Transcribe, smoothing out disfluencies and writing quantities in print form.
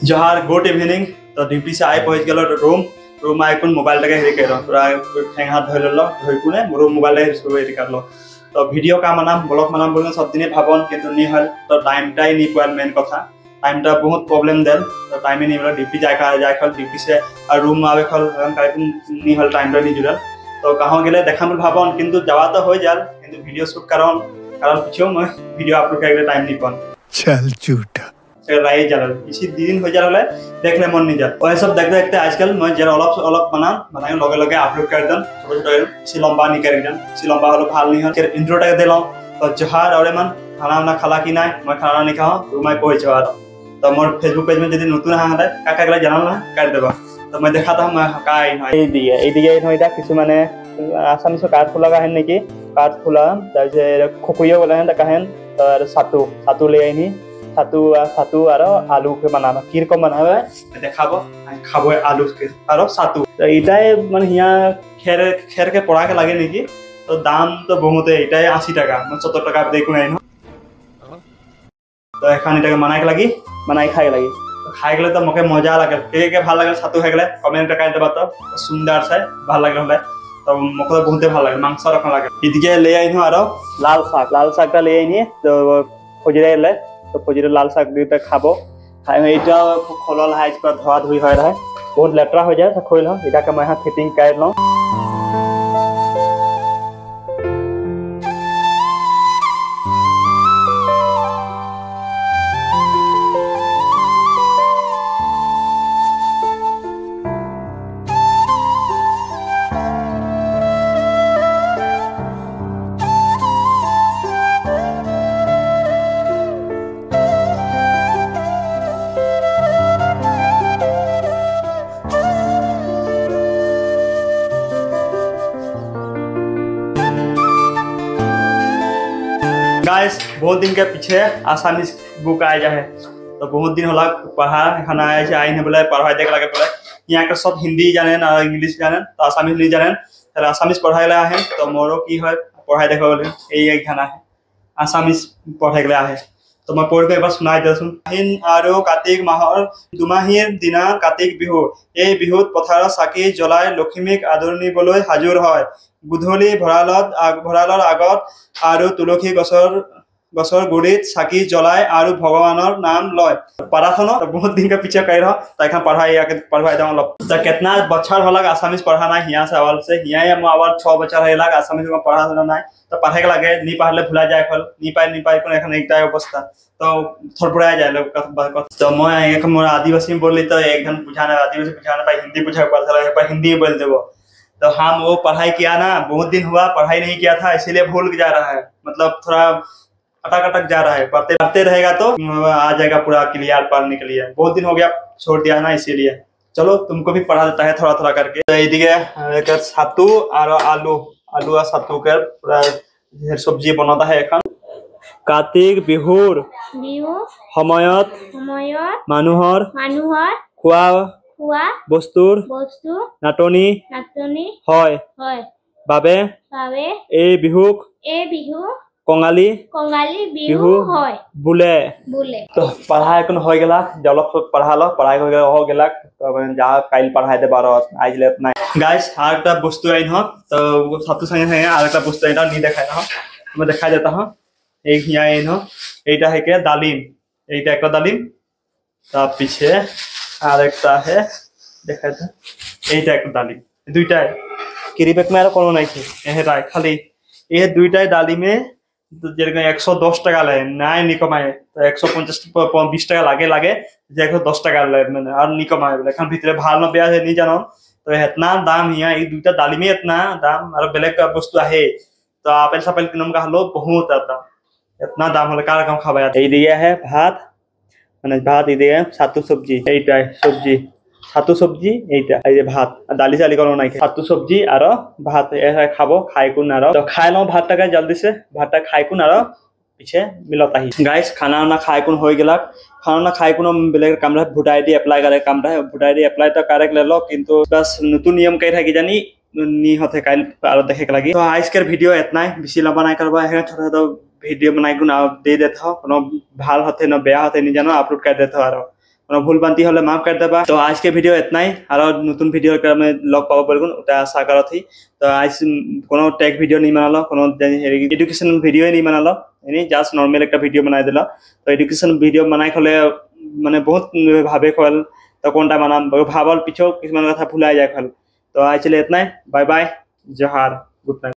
जोहार good evening. तो duty से आए पहुंच गलो रूम रूम आए कुन मोबाइल टाके हेरी कर पूरा ठेंग हाथ धोइ ललो धोइ कुने रूम मोबाइल हेरी कर लो। तो भिडिओ का मानाम ब्लॉग मानाम बोलने सब दिन भावन किंतु नी हल तो टाइम टाई नी पाल मेन कथा टाइम टा बहुत प्रॉब्लम देल तो टाइम नी बोला ड्यूटी जाय खल ड्यूटी से और रूम आवे खल काइकुन नी हल टाइम टा नी जुड़ल तो कहां गेले देखाम भावन किंतु जावा तो हो जाल किंतु वीडियो शूट कारण पिछो मैं वीडियो अपलोड करे टाइम नी पान चल झूठा राई जाल इसी दिन हो जाल देख ले मन नहीं जाल और सब देखते देखते आजकल मैं जरा अलग बनाए लगे लगे अपलोड कर दन छोटे छोटे इसी लंबा नहीं कर दन इसी लंबा हलो ভাল नहीं है इंट्रो टाके देलो तो जोहार और मन खाना ना खाला कि ना मैं खाना नहीं खाओ रूम में पहुंच आ तो मोर फेसबुक पेज में यदि नतुन हां काका गला जानल ना कर देबा तो मैं देखाता हूं मैं काई नहीं এই দিকে নইটা কিছু মানে আসামিস কাঠ ফুলা কাহেন নাকি কাঠ ফুলা তারপরে খকুইয়া বলে না কাহেন আর সাতু ले आइनी सातु और आलू के बनाना कीर को बनावे देखाबो खाबो आलू के और सातु तो इटाय मन हिया खेर के पड़ा के लागे नेकी तो दाम तो बहुत है इटाय 80 টাকা मैं 70 টাকা देखु नहीं तो एखान इटाके बनाई खाई लगी तो खाई गले तो मके मजा लगे के ভাল लगे सातु खाई गले कमेंट कर देबा तो सुंदर से ভাল लगे हले तो मके तो बहुत ভাল लगे मांस रखन लगे इदिके ले आइनो और लाल साग ले आइनी तो खोजिरे ले तो खोजिरे लाल साग दिते खाबो खाइ एटा खोलल हाइज पर धोआ धुई होय रहे बहुत लेटरा हो जाए तो खोल हो इटा के मैं फिटिंग कर लो गाइस बहुत दिन के पीछे आसामीज बुक आया है तो बहुत दिन होला पढ़ा खाना आया से आई ने बोले पढ़ाई देख लगे बोले यहाँ के सब हिंदी जाने ना इंग्लिश जाने तो आसामीज नहीं जाने तो आसामीज पढ़ाई ला है तो मोरो की है पढ़ाई देखो बोले यही खाना है आसामीज पढ़ाई ला है तो मैं पढ़ के एक बार सुनाई देसुन हिन आरो कार्तिक माहर दुमाहिर दिना कार्तिक बिहु এই বিহুত পথাৰৰ চাকি জ্বলাই লক্ষ্মীক আদৰণিবলৈ হাজুৰ হয় गुधली भरालर आगत और तुलसी गसर गुड़ित चाकी जलाय और भगवानर नाम लय पढ़ाखन बहुत दिन के पीछे कह रहा तो पढ़ाई दो तो कितना बच्चर हलक आसामीज पढ़ा ना हिया से अवल से हिया अवल 6 बच्चर हलक आसामीज में पढ़ा ना तो पढ़े लगे नहीं पढ़ले भुला जाए फल नहीं पाई एक अवस्था तो थोड़ा जाए तो मैं मोर आदिवासी में बोली तो एक घन बुझाना आदिवासी बुझाना पाई हिंदी बुझा पढ़ा हिंदी बोल देव तो हम वो पढ़ाई किया ना बहुत दिन हुआ पढ़ाई नहीं किया था इसीलिए भूल जा रहा है मतलब थोड़ा अटक जा रहा है पढ़ते रहेगा तो आ जाएगा पूरा क्लियर पढ़ने के लिए बहुत दिन हो गया छोड़ दिया ना इसीलिए चलो तुमको भी पढ़ा देता है थोड़ा थोड़ा करके तो ये सातु और आलू और सातु के पूरा ढेर सब्जी बनाता है एखन कार्तिक बिहुर সময়ত মানুহৰ খোৱা বস্তুৰ নাটনি হয় বাবে এই বিহুক কঙালী বিহু बोले तो पढ़ाई हो गला जलक पढ़ा लो पढ़ाई हो गला तो जा काल पढ़ाई दे बार आज ले इतना गाइस आर एक वस्तु आइन हो तो सातु संगे संगे आर एक वस्तु आइन नहीं देखाय ना मैं दिखा देता हूं एक हिया आइन हो एटा है के दालिम एटा एक दालिम ता पीछे आर एकटा है देखा था एटा एक दालिम दुईटा किरीबेक में आरो कोनो নাই কি এহেটা খালি এই দুইটাই দালিমে যেরকম 110 টাকা লাগে নাই নি কমায় তো 150 20 টাকা লাগে যে 110 টাকা মানে আর নি কমায় বলে এখন ভিতরে ভাল না বেয়া নি জানো तो इतना दाम हिया এই দুইটা দালিমে इतना दाम और बेलेग वस्तु आहे तो আপেল সাপেল কিনম का हलो बहुत दाम इतना दाम হলে কার কাম খাবা এই দিয়ে है भात মানে ভাত এই দিয়ে সাতু সবজি এইটাই সবজি सातु सब्जी এইটা এই যে ভাত দালি চালি কোনো নাই सातु सब्जी আর ভাত এ খাবো খাই কোন আর তো খাই লো ভাতটাকে जल्दी से भातটা খাই কোন আর पीछे मिलत आही गाइस खाना ना खाई कोन हो गेला खाना ना खाई कोन बेलेग कामरा भुटाई दी अप्लाई करे कामरा भुटाई दी अप्लाई तो करे लेलो किंतु बस नतुन नियम कई थाकी जानी नी होते काल और देखे के लगी तो आज के वीडियो इतना ही बेसी लंबा नहीं करबा है छोटा वीडियो बनाई को ना दे देता कोनो भाल होते न बेया होते नहीं जानो अपलोड कर देता और কোনো ভুল बांती हले माफ कर देबा। तो आज के वीडियो इतना ही, और नतून वीडियो के में लग पाबो बोलगुन ओटा आशा करत ही। तो आज कोनो टेक वीडियो नहीं बनालो, कोनो एजुकेशन वीडियो नहीं बनालो, एनी जस्ट नॉर्मल एक वीडियो बनाई दिला। तो एजुकेशन वीडियो बनाई खले माने बहुत भाबे खल, तो कोनटा बनाम भाबल पिछो किछमान कथा भुला जाय खल। तो आज चले इतना ही, बाय बाय, जोहार, गुड नाइट।